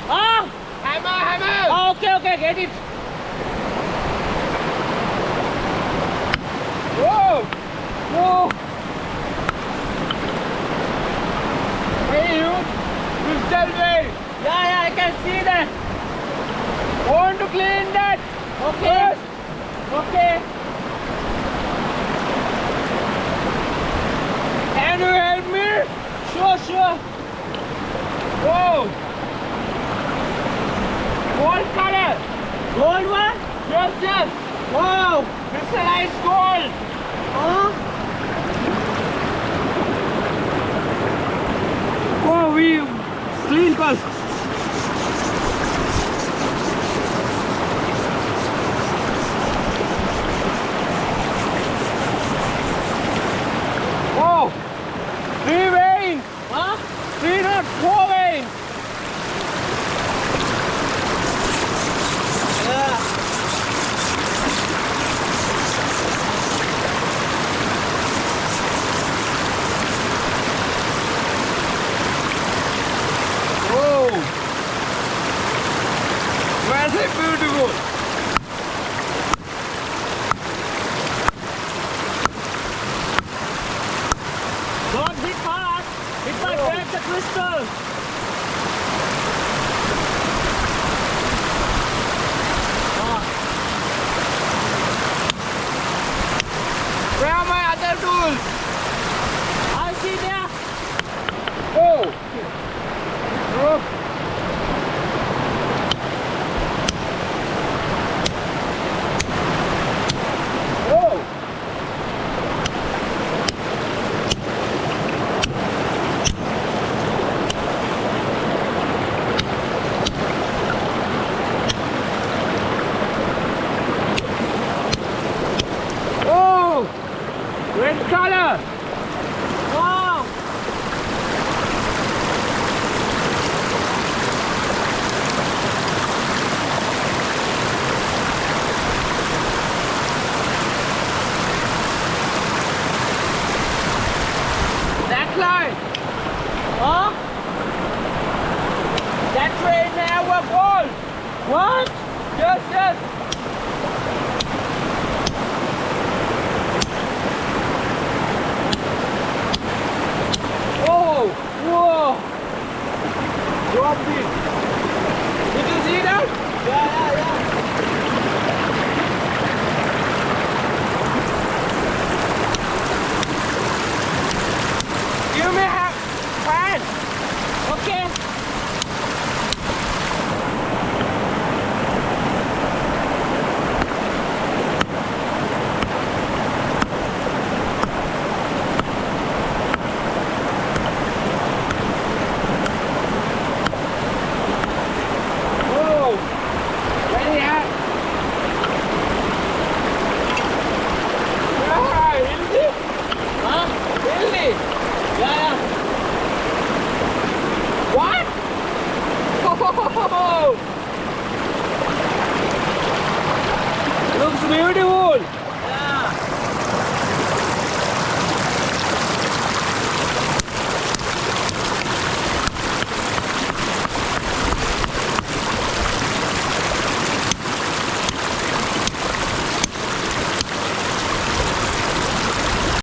Ah! Hammer! Oh, okay, get it. Whoa! Hey, you crystal vein. Yeah, I can see that. Want to clean that? Okay. Okay. Can you help me? Sure. Whoa! Gold color. Gold one? Yes. Wow. Crystallized gold. Huh? Oh, we clean first. Oh, 3 veins. Huh? 3 not 4 veins. Yeah. Oh, very beautiful. Don't hit hard. It might break the crystal. Where are my other tools? I see there. Oh. Oh. Oh. Oh. Red color. Wow. That line. Huh? That train have a gold. What? Yes. Oh, whoa. Drop it. Did you see that? Yeah.